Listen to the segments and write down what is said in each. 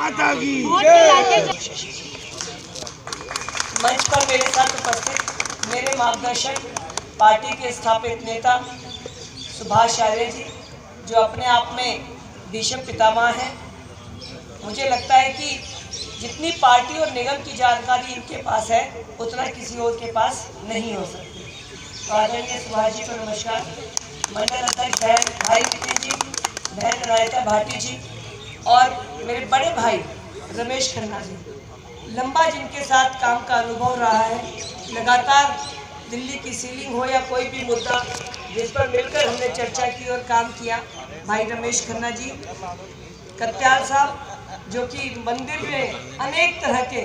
माता की मंच पर मेरे साथ उपस्थित मेरे मार्गदर्शक पार्टी के स्थापित नेता सुभाष आर्य जी, जो अपने आप में भीष्म पितामह हैं। मुझे लगता है कि जितनी पार्टी और निगम की जानकारी इनके पास है उतना किसी और के पास नहीं हो सकती। तो आदरणीय सुभाष जी को नमस्कार। मंडल अध्यक्ष भाई नितिन जी, बहन रायता भाटी जी और मेरे बड़े भाई रमेश खन्ना जी, लंबा जिनके साथ काम का अनुभव रहा है, लगातार दिल्ली की सीलिंग हो या कोई भी मुद्दा जिस पर मिलकर हमने चर्चा की और काम किया, भाई रमेश खन्ना जी, कत्याल साहब जो कि मंदिर में अनेक तरह के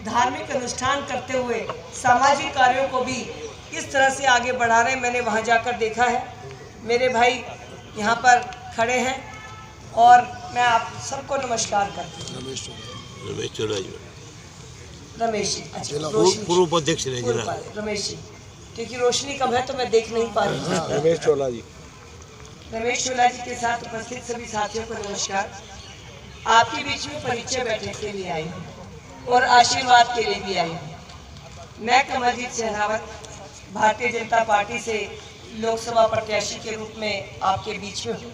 धार्मिक अनुष्ठान करते हुए सामाजिक कार्यों को भी इस तरह से आगे बढ़ा रहे हैं, मैंने वहाँ जाकर देखा है। मेरे भाई यहाँ पर खड़े हैं और मैं आप सबको नमस्कार करती हूँ। रमेश जी, अच्छा पूर्व अध्यक्ष रमेश जी, क्योंकि रोशनी कम है तो मैं देख नहीं पा रही। रमेश चोला जी के साथ उपस्थित सभी साथियों को नमस्कार। आपके बीच में परिचय बैठने के लिए आई हूँ और आशीर्वाद के लिए भी आई हूँ। मैं कमलजीत सहरावत भारतीय जनता पार्टी से लोकसभा प्रत्याशी के रूप में आपके बीच में हूँ।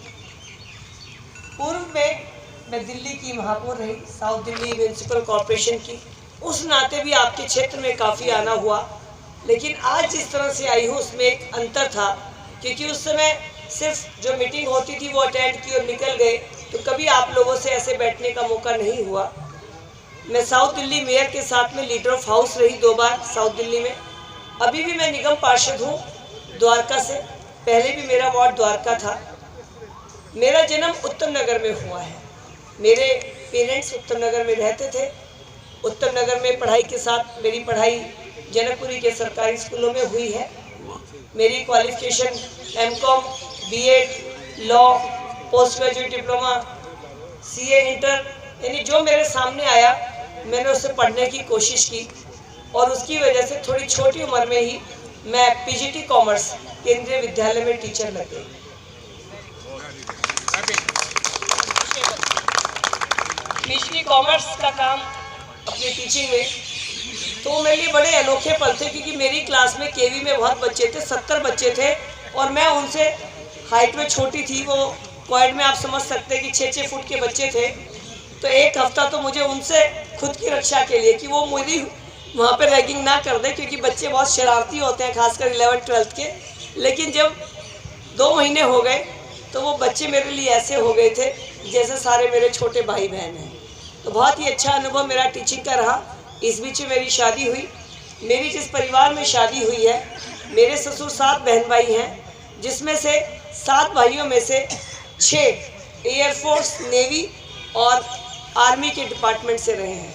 पूर्व में मैं दिल्ली की महापौर रही, साउथ दिल्ली म्यूनिसिपल कॉरपोरेशन की, उस नाते भी आपके क्षेत्र में काफ़ी आना हुआ। लेकिन आज जिस तरह से आई हूँ उसमें एक अंतर था, क्योंकि उस समय सिर्फ जो मीटिंग होती थी वो अटेंड की और निकल गए, तो कभी आप लोगों से ऐसे बैठने का मौका नहीं हुआ। मैं साउथ दिल्ली मेयर के साथ में लीडर ऑफ हाउस रही 2 बार साउथ दिल्ली में। अभी भी मैं निगम पार्षद हूँ द्वारका से, पहले भी मेरा वार्ड द्वारका था। मेरा जन्म उत्तम नगर में हुआ है, मेरे पेरेंट्स उत्तम नगर में रहते थे। उत्तम नगर में पढ़ाई के साथ मेरी पढ़ाई जनकपुरी के सरकारी स्कूलों में हुई है। मेरी qualification MCom, BEd, law, post graduate diploma, CA, inter, यानी जो मेरे सामने आया मैंने उससे पढ़ने की कोशिश की और उसकी वजह से थोड़ी छोटी उम्र में ही मैं पीजीटी कॉमर्स केंद्रीय विद्यालय में टीचर लग गई। पीजीटी कॉमर्स का काम अपनी टीचिंग में, तो मेरे लिए बड़े अनोखे पल थे, क्योंकि मेरी क्लास में केवी में बहुत बच्चे थे, 70 बच्चे थे और मैं उनसे हाइट में छोटी थी। वो क्वाड में आप समझ सकते हैं कि 6-6 फुट के बच्चे थे। तो एक हफ्ता तो मुझे उनसे खुद की रक्षा के लिए कि वो मेरी वहाँ पे रैगिंग ना कर दे, क्योंकि बच्चे बहुत शरारती होते हैं, खासकर 11th-12th के। लेकिन जब 2 महीने हो गए तो वो बच्चे मेरे लिए ऐसे हो गए थे जैसे सारे मेरे छोटे भाई बहन हैं। तो बहुत ही अच्छा अनुभव मेरा टीचिंग का रहा। इस बीच में मेरी शादी हुई। मेरी जिस परिवार में शादी हुई है, मेरे ससुर 7 बहन भाई हैं, जिसमें से 7 भाइयों में से 6 एयरफोर्स, नेवी और आर्मी के डिपार्टमेंट से रहे हैं।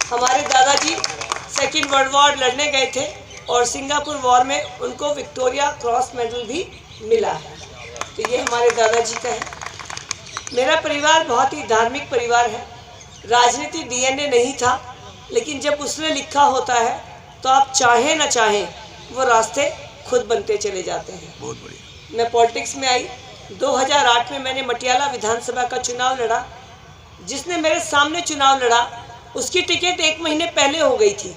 हमारे दादाजी 2nd वर्ल्ड वॉर लड़ने गए थे और सिंगापुर वॉर में उनको विक्टोरिया क्रॉस मेडल भी मिला है। तो ये हमारे दादाजी का है। मेरा परिवार बहुत ही धार्मिक परिवार है। राजनीति डीएनए नहीं था, लेकिन जब उसने लिखा होता है तो आप चाहें ना चाहें वो रास्ते खुद बनते चले जाते हैं। बहुत बढ़िया। मैं पॉलिटिक्स में आई 2008 में। मैंने मटियाला विधानसभा का चुनाव लड़ा। जिसने मेरे सामने चुनाव लड़ा उसकी टिकट 1 महीने पहले हो गई थी।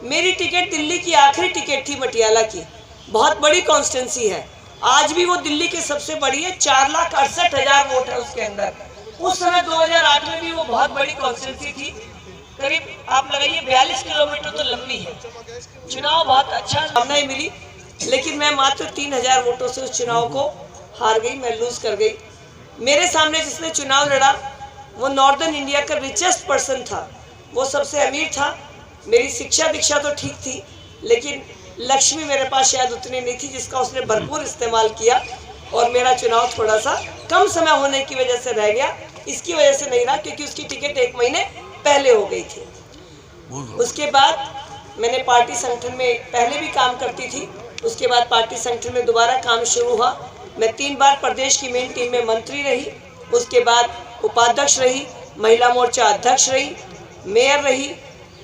मेरी टिकट दिल्ली की आखिरी टिकट थी मटियाला की। बहुत बड़ी कॉन्स्टिट्यूंसी है, आज भी वो दिल्ली की सबसे बड़ी है। 4,68,000 वोट है उसके अंदर। उस समय 2008 में भी वो बहुत बड़ी कॉन्स्टिट्यूंसी थी। करीब आप लगाइए 42 किलोमीटर तो लंबी है। चुनाव बहुत अच्छा सामने मिली, लेकिन मैं मात्र 3,000 वोटों से उस चुनाव को हार गई, मैं लूज कर गई। मेरे सामने जिसने चुनाव लड़ा वो नॉर्दर्न इंडिया का रिचेस्ट पर्सन था, वो सबसे अमीर था। मेरी शिक्षा दीक्षा तो ठीक थी, लेकिन लक्ष्मी मेरे पास शायद उतनी नहीं थी, जिसका उसने भरपूर इस्तेमाल किया और मेरा चुनाव थोड़ा सा कम समय होने की वजह से रह गया। इसकी वजह से नहीं रहा क्योंकि उसकी टिकट 1 महीने पहले हो गई थी। उसके बाद मैंने पार्टी संगठन में पहले भी काम करती थी, उसके बाद पार्टी संगठन में दोबारा काम शुरू हुआ। मैं 3 बार प्रदेश की मेन टीम में मंत्री रही, उसके बाद उपाध्यक्ष रही, महिला मोर्चा अध्यक्ष रही, मेयर रही,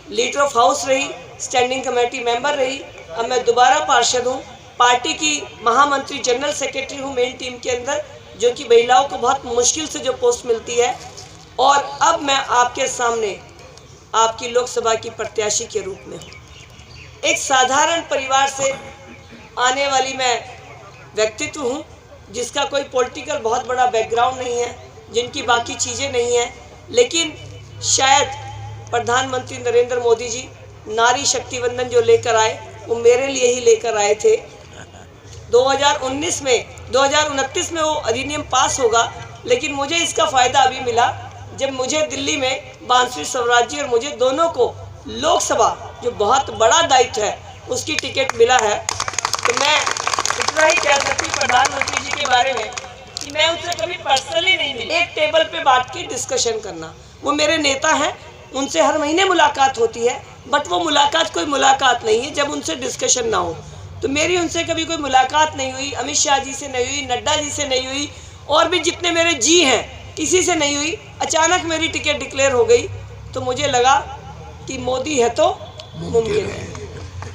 लीडर ऑफ हाउस रही, स्टैंडिंग कमेटी मेंबर रही। अब मैं दोबारा पार्षद हूँ, पार्टी की महामंत्री जनरल सेक्रेटरी हूँ मेन टीम के अंदर, जो कि महिलाओं को बहुत मुश्किल से जो पोस्ट मिलती है। और अब मैं आपके सामने आपकी लोकसभा की प्रत्याशी के रूप में हूँ। एक साधारण परिवार से आने वाली मैं व्यक्तित्व हूँ, जिसका कोई पॉलिटिकल बहुत बड़ा बैकग्राउंड नहीं है, जिनकी बाकी चीज़ें नहीं हैं, लेकिन शायद प्रधानमंत्री नरेंद्र मोदी जी नारी शक्ति वंदन जो लेकर आए वो मेरे लिए ही लेकर आए थे। 2029 में वो अधिनियम पास होगा, लेकिन मुझे इसका फ़ायदा अभी मिला जब मुझे दिल्ली में बांसुरी स्वराज जी और मुझे दोनों को लोकसभा, जो बहुत बड़ा दायित्व है, उसकी टिकट मिला है। तो मैं इतना ही कह सकती हूँ प्रधानमंत्री जी के बारे में कि मैं उनसे कभी पर्सनली नहीं मिली। एक टेबल पे बैठ के डिस्कशन करना, वो मेरे नेता हैं, उनसे हर महीने मुलाकात होती है, बट वो मुलाकात कोई मुलाकात नहीं है जब उनसे डिस्कशन ना हो। तो मेरी उनसे कभी कोई मुलाकात नहीं हुई, अमित शाह जी से नहीं हुई, नड्डा जी से नहीं हुई, और भी जितने मेरे जी हैं किसी से नहीं हुई। अचानक मेरी टिकट डिक्लेयर हो गई तो मुझे लगा कि मोदी है तो मुमकिन है,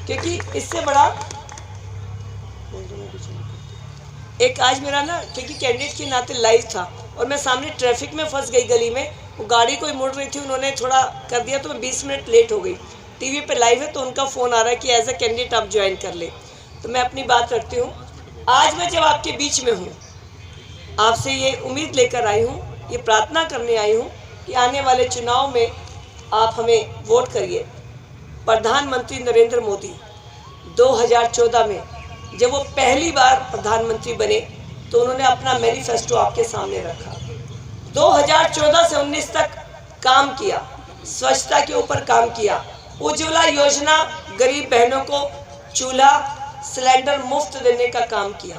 क्योंकि इससे बड़ा एक आज मेरा ना, क्योंकि कैंडिडेट के नाते लाइव था और मैं सामने ट्रैफिक में फंस गई, गली में वो गाड़ी कोई मुड़ रही थी, उन्होंने थोड़ा कर दिया तो मैं 20 मिनट लेट हो गई। टीवी पे लाइव है तो उनका फ़ोन आ रहा है कि एज ए कैंडिडेट आप ज्वाइन कर ले। तो मैं अपनी बात रखती हूँ। आज मैं जब आपके बीच में हूँ, आपसे ये उम्मीद लेकर आई हूँ, ये प्रार्थना करने आई हूँ कि आने वाले चुनाव में आप हमें वोट करिए। प्रधानमंत्री नरेंद्र मोदी 2014 में जब वो पहली बार प्रधानमंत्री बने तो उन्होंने अपना मैनिफेस्टो आपके सामने रखा। 2014 से 19 तक काम किया, स्वच्छता के ऊपर काम किया, उज्ज्वला योजना गरीब बहनों को चूल्हा सिलेंडर मुफ्त देने का काम किया।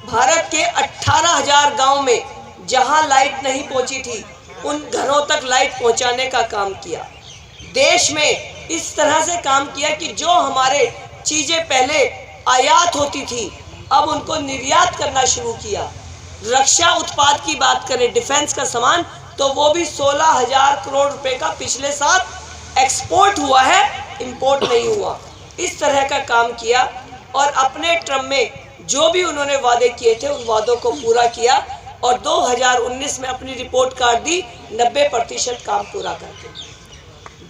भारत के 18,000 गांव में जहां लाइट नहीं पहुंची थी उन घरों तक लाइट पहुंचाने का काम किया। देश में इस तरह से काम किया कि जो हमारे चीज़ें पहले आयात होती थी अब उनको निर्यात करना शुरू किया। रक्षा उत्पाद की बात करें, डिफेंस का सामान, तो वो भी 16,000 करोड़ रुपए का पिछले साल एक्सपोर्ट हुआ है, इंपोर्ट नहीं हुआ। इस तरह का काम किया और अपने टर्म में जो भी उन्होंने वादे किए थे उन वादों को पूरा किया और 2019 में अपनी रिपोर्ट कार्ड दी 90% काम पूरा करके।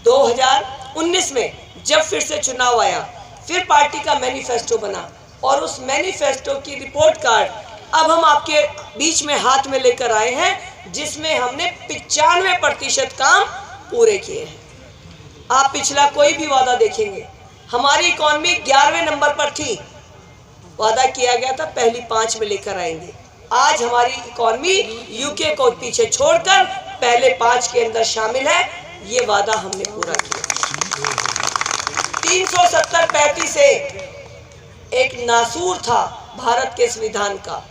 2019 में जब फिर से चुनाव आया, फिर पार्टी का मैनिफेस्टो बना और उस मैनिफेस्टो की रिपोर्ट कार्ड अब हम आपके बीच में हाथ में लेकर आए हैं, जिसमें हमने 95% काम पूरे किए हैं। आप पिछला कोई भी वादा देखेंगे, हमारी इकॉनमी 11वें नंबर पर थी, वादा किया गया था पहली 5 में लेकर आएंगे। आज हमारी इकॉनमी यूके को पीछे छोड़कर पहले 5 के अंदर शामिल है, ये वादा हमने पूरा किया। 370-35 से एक नासूर था भारत के संविधान का।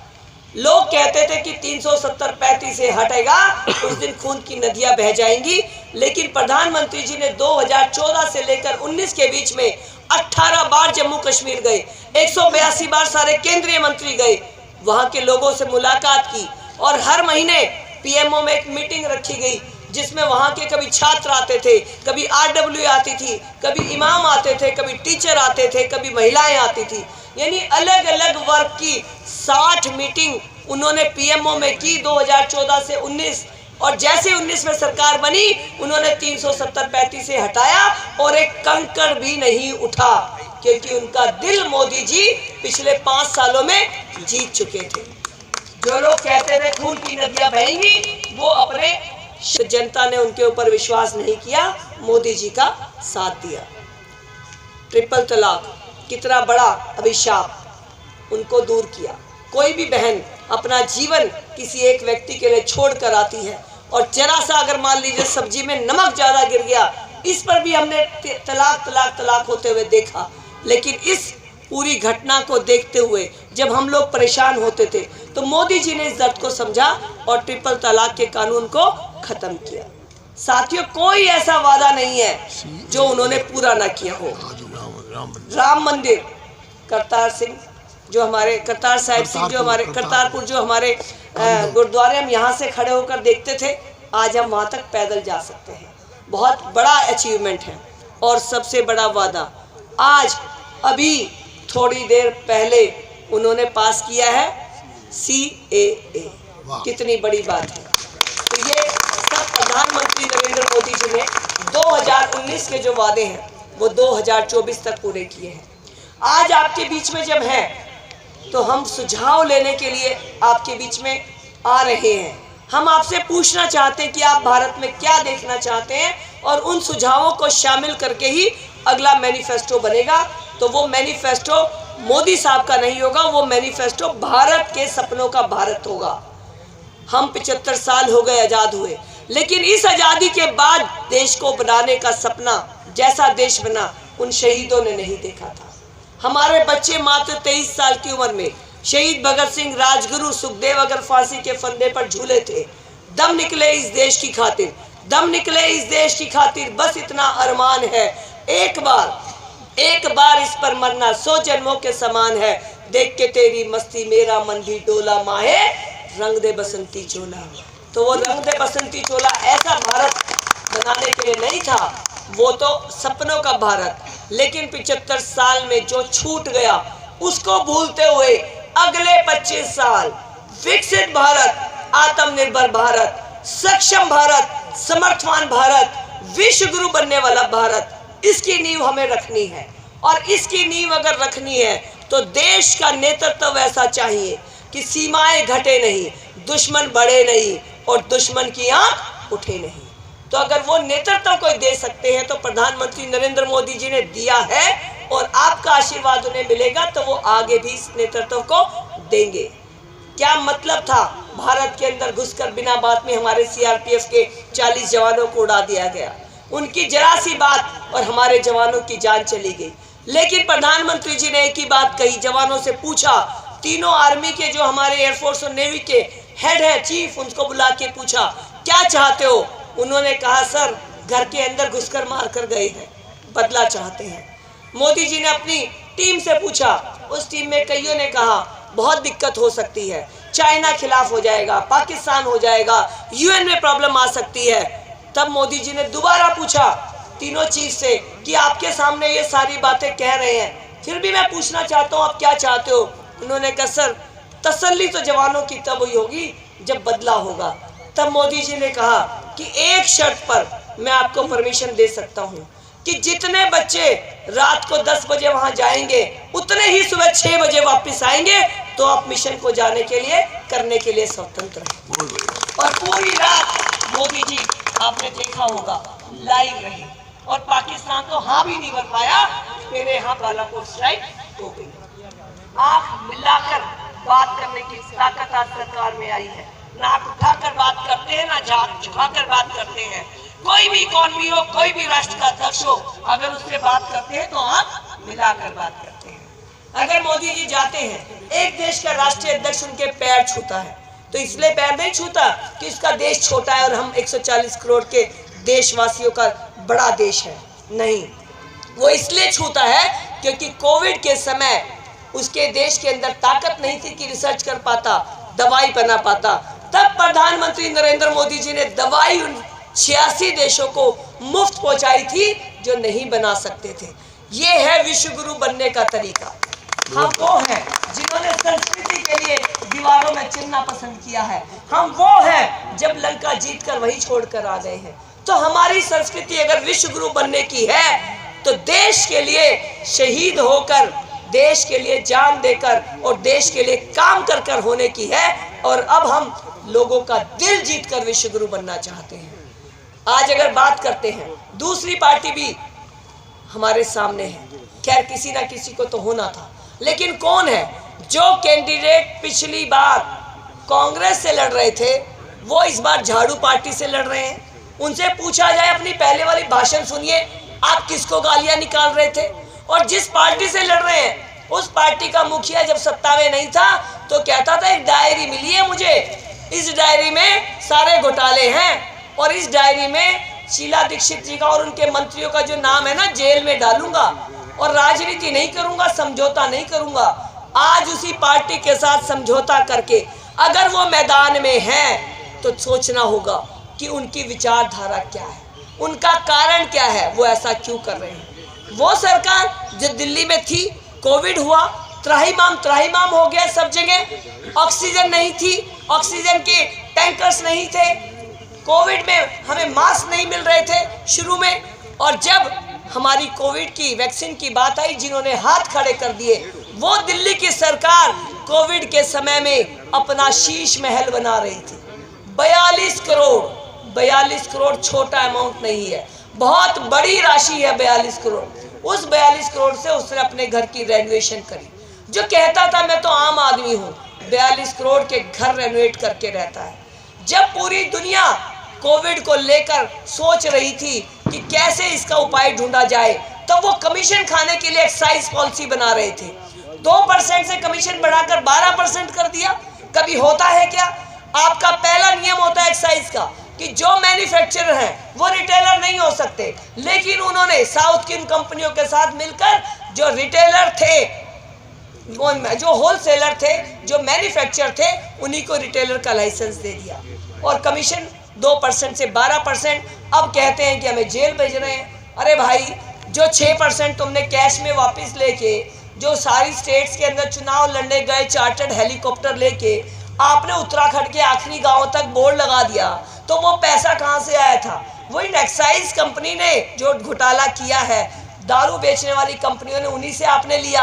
लोग कहते थे कि 370-35 से हटेगा उस दिन खून की नदियां बह जाएंगी, लेकिन प्रधानमंत्री जी ने 2014 से लेकर 19 के बीच में 18 बार जम्मू कश्मीर गए, 182 बार सारे केंद्रीय मंत्री गए, वहां के लोगों से मुलाकात की और हर महीने पीएमओ में एक मीटिंग रखी गई जिसमें वहां के कभी छात्र आते थे, कभी आरडब्ल्यू आती थी, कभी इमाम आते थे, कभी टीचर आते थे, कभी महिलाएं आती थी, यानी अलग अलग वर्ग की 60 मीटिंग उन्होंने पीएमओ में की 2014 से 19। और जैसे 19 में सरकार बनी उन्होंने 370-35 से हटाया और एक कंकड़ भी नहीं उठा, क्योंकि उनका दिल मोदी जी पिछले 5 सालों में जीत चुके थे। जो लोग कहते थे खून की नदियां बहेंगी, वो अपने जनता ने उनके ऊपर विश्वास नहीं किया, मोदी जी का साथ दिया। ट्रिपल तलाक कितना बड़ा अभिशाप, उनको दूर किया। कोई भी बहन अपना जीवन किसी एक व्यक्ति के लिए छोड़ कर आती है और जरा सा अगर मान लीजिए सब्जी में नमक ज़्यादा गिर गया, इस पर भी हमने तलाक होते हुए देखा। लेकिन इस पूरी घटना को देखते हुए जब हम लोग परेशान होते थे तो मोदी जी ने इस दर्द को समझा और ट्रिपल तलाक के कानून को ख़त्म किया। साथियों, कोई ऐसा वादा नहीं है जो उन्होंने पूरा ना किया हो। राम मंदिर, करतार साहिब सिंह जो हमारे करतारपुर जो हमारे गुरुद्वारे, हम यहाँ से खड़े होकर देखते थे, आज हम वहाँ तक पैदल जा सकते हैं। बहुत बड़ा अचीवमेंट है। और सबसे बड़ा वादा आज अभी थोड़ी देर पहले उन्होंने पास किया है CAA। कितनी बड़ी बात है। तो ये सब 2019 के जो वादे हैं वो 2024 तक पूरे किए हैं। आज आपके बीच में जब हैं तो हम सुझाव लेने के लिए आपके बीच में आ रहे हैं। हम आपसे पूछना चाहते हैं कि आप भारत में क्या देखना चाहते हैं और उन सुझावों को शामिल करके ही अगला मैनिफेस्टो बनेगा। तो वो मैनिफेस्टो मोदी साहब का नहीं होगा, वो मैनिफेस्टो भारत के सपनों का भारत होगा। हम 75 साल हो गए आज़ाद हुए, लेकिन इस आज़ादी के बाद देश को बनाने का सपना जैसा देश बना उन शहीदों ने नहीं देखा था। हमारे बच्चे मात्र 23 साल की उम्र में शहीद भगत सिंह, राजगुरु, सुखदेव अगर फांसी के फंदे पर झूले थे, दम निकले इस देश की खातिर, दम निकले इस देश की खातिर, बस इतना अरमान है, एक बार इस पर मरना 100 जन्मों के समान है, देख के तेरी मस्ती मेरा मन भी डोला, माहे रंग दे बसंती चोला। तो वो रंग दे बसंती चोला ऐसा भारत बनाने के लिए नहीं था, वो तो सपनों का भारत। लेकिन 75 साल में जो छूट गया उसको भूलते हुए अगले 25 साल विकसित भारत, आत्मनिर्भर भारत, सक्षम भारत, समर्थवान भारत, विश्व गुरु बनने वाला भारत, इसकी नींव हमें रखनी है। और इसकी नींव अगर रखनी है तो देश का नेतृत्व ऐसा चाहिए कि सीमाएं घटे नहीं, दुश्मन बढ़े नहीं और दुश्मन की आंख उठे नहीं। तो अगर वो नेतृत्व कोई दे सकते हैं तो प्रधानमंत्री नरेंद्र मोदी जी ने दिया है और आपका आशीर्वाद उन्हें मिलेगा तो वो आगे भी इस नेतृत्व को देंगे। क्या मतलब था भारत के अंदर घुसकर बिना बात में हमारे सीआरपीएफ के 40 जवानों को उड़ा दिया गया, उनकी जरा सी बात और हमारे जवानों की जान चली गई। लेकिन प्रधानमंत्री जी ने एक ही बात कही, जवानों से पूछा, तीनों आर्मी के जो हमारे एयरफोर्स और नेवी के हेड है, चीफ, उनको बुला के पूछा क्या चाहते हो। उन्होंने कहा सर घर के अंदर घुसकर मार कर गए हैं, बदला चाहते हैं। मोदी जी ने अपनी टीम से पूछा, उस टीम में कईयों ने कहा बहुत दिक्कत हो सकती है, चाइना खिलाफ हो जाएगा, पाकिस्तान हो जाएगा, यूएन में प्रॉब्लम आ सकती है। तब मोदी जी ने दोबारा पूछा तीनों चीफ से कि आपके सामने ये सारी बातें कह रहे हैं, फिर भी मैं पूछना चाहता हूँ आप क्या चाहते हो। उन्होंने कहा सर तसल्ली तो जवानों की तब हुई होगी जब बदला होगा। तब मोदी जी ने कहा कि एक शर्त पर मैं आपको परमिशन दे सकता हूँ कि जितने बच्चे रात को 10 बजे वहां जाएंगे उतने ही सुबह 6 बजे वापस आएंगे, तो आप मिशन को जाने के लिए करने के लिए स्वतंत्र हैं। और पूरी रात मोदी जी आपने देखा होगा लाइव रहे और पाकिस्तान तो हाँ भी नहीं कर पाया, मेरे यहाँ बालाकोट स्ट्राइक हो गई। आप मिलाकर बात करने की ताकत आज सरकार में आई है, ना आप उठाकर बात करते हैं ना झुकाकर बात करते हैं। कोई भी कौन भी हो, कोई भी राष्ट्र का अध्यक्ष हो, अगर उससे बात करते हैं तो आप मिलाकर बात करते हैं। अगर मोदी जी जाते हैं, एक देश का राष्ट्रीय अध्यक्ष उनके पैर छूता है तो इसलिए पैर नहीं छूता कि उसका देश छोटा है और हम 140 करोड़ के देशवासियों का बड़ा देश है, नहीं, वो इसलिए छूता है क्योंकि कोविड के समय उसके देश के अंदर ताकत नहीं थी कि रिसर्च कर पाता, दवाई बना पाता। तब प्रधानमंत्री नरेंद्र मोदी जी ने दवाई उन 86 देशों को मुफ्त पहुंचाई थी जो नहीं बना सकते थे। ये है विश्व गुरु बनने का तरीका। हम वो हैं जिन्होंने संस्कृति के लिए दीवारों में चिन्ह पसंद किया है, हम वो हैं जब लंका जीतकर वही छोड़कर आ गए हैं। तो हमारी संस्कृति अगर विश्व गुरु बनने की है तो देश के लिए शहीद होकर, देश के लिए जान देकर और देश के लिए काम कर कर होने की है। और अब हम लोगों का दिल जीतकर विश्व गुरु बनना चाहते हैं। आज अगर बात करते हैं, दूसरी पार्टी भी हमारे सामने है, खैर किसी ना किसी को तो होना था, लेकिन कौन है जो कैंडिडेट पिछली बार कांग्रेस से लड़ रहे थे वो इस बार झाड़ू पार्टी से लड़ रहे हैं। उनसे पूछा जाए, अपनी पहले वाली भाषण सुनिए, आप किसको गालियां निकाल रहे थे। और जिस पार्टी से लड़ रहे हैं उस पार्टी का मुखिया जब सत्ता में नहीं था तो कहता था एक डायरी मिली है मुझे, इस डायरी में सारे घोटाले हैं और इस डायरी में शीला दीक्षित जी का और उनके मंत्रियों का जो नाम है ना जेल में डालूंगा और राजनीति नहीं करूंगा, समझौता नहीं करूंगा। आज उसी पार्टी के साथ समझौता करके अगर वो मैदान में है तो सोचना होगा कि उनकी विचारधारा क्या है, उनका कारण क्या है, वो ऐसा क्यों कर रहे हैं। वो सरकार जो दिल्ली में थी, कोविड हुआ, त्राहिमाम हो गया सब जगह, ऑक्सीजन नहीं थी, ऑक्सीजन के टैंकर्स नहीं थे, कोविड में हमें मास्क नहीं मिल रहे थे शुरू में, और जब हमारी कोविड की वैक्सीन की बात आई, जिन्होंने हाथ खड़े कर दिए वो दिल्ली की सरकार कोविड के समय में अपना शीश महल बना रही थी। 42 करोड़ छोटा अमाउंट नहीं है, बहुत बड़ी राशि है 42 करोड़। उस 42 करोड़ से उसने अपने घर की रेनोवेशन करी। जो कहता था मैं तो आम आदमी हूँ, 42 करोड़ के घर रेनोवेट करके रहता है। जब पूरी दुनिया कोविड को लेकर सोच रही थी कि कैसे इसका उपाय ढूंढा जाए, तब वो कमीशन खाने के लिए एक्साइज पॉलिसी बना रहे थे। 2% से कमीशन बढ़ाकर 12% कर दिया। कभी होता है क्या? आपका पहला नियम होता है एक्साइज का कि जो मैन्युफैक्चरर हैं वो रिटेलर नहीं हो सकते, लेकिन उन्होंने साउथ की कंपनियों के साथ मिलकर जो रिटेलर थे, जो होलसेलर थे, जो मैन्युफैक्चरर थे, उन्हीं को रिटेलर का लाइसेंस दे दिया और कमीशन 2% से 12%। अब कहते हैं कि हमें जेल भेज रहे हैं। अरे भाई, जो 6% तुमने कैश में वापस लेके, जो सारी स्टेट्स के अंदर चुनाव लड़ने गए चार्टर्ड हेलीकॉप्टर लेके आपने उत्तराखंड के आखिरी गांव तक बोर्ड लगा दिया, तो वो पैसा कहाँ से आया था? वही एक्साइज कंपनी ने जो घोटाला किया है, दारू बेचने वाली कंपनियों ने, उन्हीं से आपने लिया।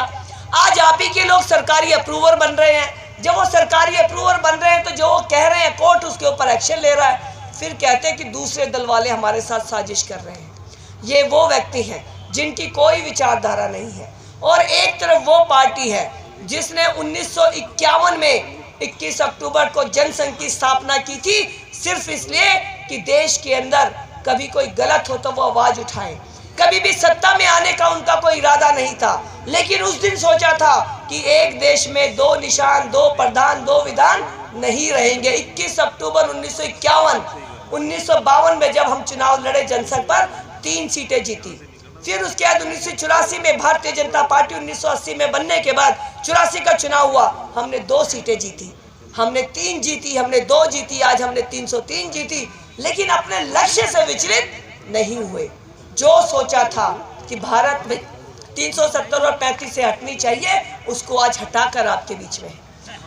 आज आप ही के लोग सरकारी अप्रूवर बन रहे हैं। जब वो सरकारी अप्रूवर बन रहे हैं तो जो वो कह रहे हैं कोर्ट उसके ऊपर एक्शन ले रहा है, फिर कहते हैं कि दूसरे दल वाले हमारे साथ साजिश कर रहे हैं। ये वो व्यक्ति हैं जिनकी कोई विचारधारा नहीं है, और एक तरफ वो पार्टी है जिसने 1951 में 21 अक्टूबर को जनसंघ की स्थापना की थी, सिर्फ इसलिए कि देश के अंदर कभी कोई गलत हो तो वो आवाज उठाएं। कभी भी सत्ता में आने का उनका कोई इरादा नहीं था, लेकिन उस दिन सोचा था कि एक देश में 2 निशान, 2 प्रधान, 2 विधान नहीं रहेंगे। 21 अक्टूबर 1951, 1952 में जब हम चुनाव लड़े जनसंघ पर, 3 सीटें जीती। फिर उसके बाद 1984 में भारतीय जनता पार्टी 1980 में बनने के बाद 84 का चुनाव हुआ, हमने 2 सीटें जीती। हमने 3 जीती, हमने 2 जीती, आज हमने 303 जीती, लेकिन अपने लक्ष्य से विचलित नहीं हुए। जो सोचा था कि भारत में 370 और 35 से हटनी चाहिए, उसको आज हटाकर आपके बीच में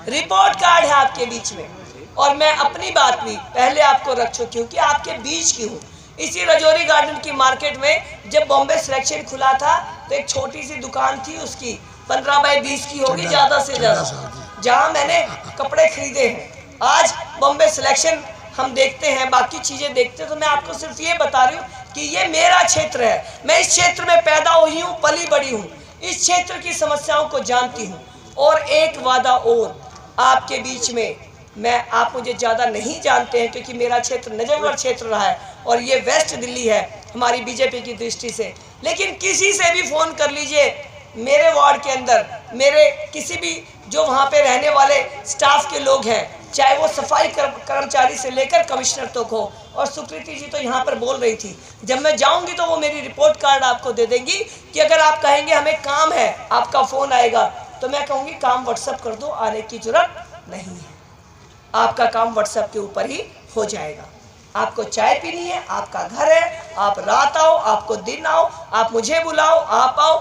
रिपोर्ट कार्ड है आपके बीच में। और मैं अपनी बात भी पहले आपको रख चुकी हूँ कि आपके बीच की हूँ। इसी रजौरी गार्डन की मार्केट में जब बॉम्बे सिलेक्शन खुला था तो एक छोटी सी दुकान थी, उसकी 15 बाई 20 की होगी ज़्यादा से ज़्यादा, जहाँ मैंने कपड़े खरीदे हैं। आज बॉम्बे सिलेक्शन हम देखते हैं, बाकी चीज़ें देखते हैं, तो मैं आपको सिर्फ ये बता रही हूँ कि ये मेरा क्षेत्र है। मैं इस क्षेत्र में पैदा हुई हूँ, पली बड़ी हूँ, इस क्षेत्र की समस्याओं को जानती हूँ। और एक वादा और आपके बीच में, आप मुझे ज़्यादा नहीं जानते हैं क्योंकि मेरा क्षेत्र नजफगढ़ क्षेत्र रहा है और ये वेस्ट दिल्ली है हमारी बीजेपी की दृष्टि से, लेकिन किसी से भी फ़ोन कर लीजिए मेरे वार्ड के अंदर, मेरे किसी भी जो वहाँ पे रहने वाले स्टाफ के लोग हैं, चाहे वो सफाई कर्मचारी से लेकर कमिश्नर तक हो। और सुकृति जी तो यहाँ पर बोल रही थी, जब मैं जाऊँगी तो वो मेरी रिपोर्ट कार्ड आपको दे देंगी कि अगर आप कहेंगे हमें काम है, आपका फ़ोन आएगा, तो मैं कहूँगी काम व्हाट्सअप कर दो, आने की जरूरत नहीं है। आपका काम व्हाट्सएप के ऊपर ही हो जाएगा। आपको चाय पीनी है, आपका घर है, आप रात आओ, आपको दिन आओ, आप मुझे बुलाओ, आप आओ,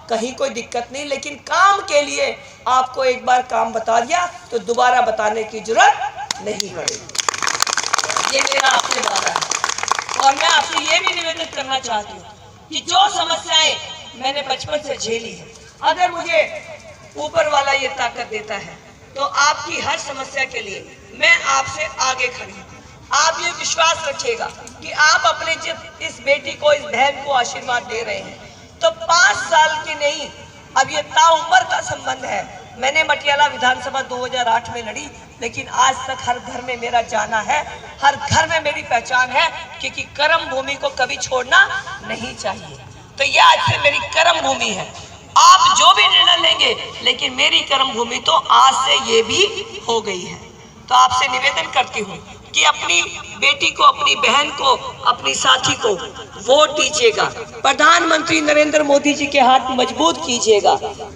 कहीं कोई दिक्कत नहीं। लेकिन काम के लिए आपको एक बार काम बता दिया तो दोबारा बताने की जरूरत नहीं पड़ेगी। ये मेरा आपसे वादा है। और मैं आपसे ये भी निवेदन करना चाहती हूँ कि जो समस्याएं मैंने बचपन से झेली है, अगर मुझे ऊपर वाला ये ताकत देता है तो आपकी हर समस्या के लिए मैं आपसे आगे खड़ी हूँ। आप ये विश्वास रखिएगा कि आप अपने जिस इस बेटी को, इस बहन को आशीर्वाद दे रहे हैं, तो 5 साल की नहीं, अब ये ताउम्र का संबंध है। मैंने मटियाला विधानसभा 2008 में लड़ी, लेकिन आज तक हर घर में मेरा जाना है, हर घर में मेरी पहचान है, क्योंकि कर्म भूमि को कभी छोड़ना नहीं चाहिए। तो ये आज से मेरी कर्म भूमि है। आप जो भी निर्णय लेंगे, लेकिन मेरी कर्म भूमि तो आज से ये भी हो गई है। तो आपसे निवेदन करती हूँ कि अपनी बेटी को, अपनी बहन को, अपनी साथी को वोट दीजिएगा। प्रधानमंत्री नरेंद्र मोदी जी के हाथ मजबूत कीजिएगा।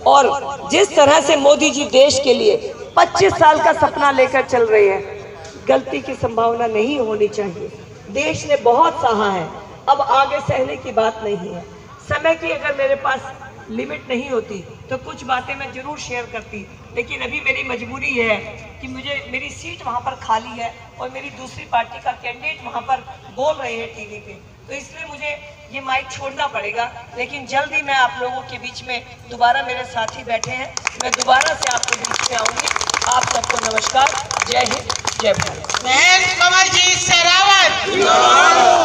और जिस तरह से मोदी जी देश के लिए 25 साल का सपना लेकर चल रहे हैं, गलती की संभावना नहीं होनी चाहिए। देश ने बहुत सहा है, अब आगे सहने की बात नहीं है। समय की अगर मेरे पास लिमिट नहीं होती तो कुछ बातें मैं जरूर शेयर करती, लेकिन अभी मेरी मजबूरी है कि मेरी सीट वहाँ पर खाली है और मेरी दूसरी पार्टी का कैंडिडेट वहाँ पर बोल रहे हैं टीवी पे, तो इसलिए मुझे ये माइक छोड़ना पड़ेगा, लेकिन जल्द ही मैं आप लोगों के बीच में दोबारा, मेरे साथी बैठे हैं, मैं दोबारा से आपके बीच में आऊंगी। आप सबको नमस्कार, जय हिंद, जय भारत। बहन कमलजीत शेरावत,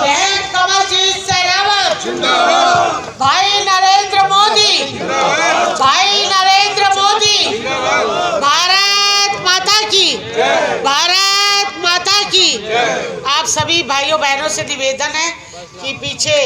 बहन कमलजीत शेरावत, भाई नरेंद्र मोदी, भाई नरेंद्र मोदी, भारत माता की, भारत माता की। आप सभी भाइयों बहनों से निवेदन है कि पीछे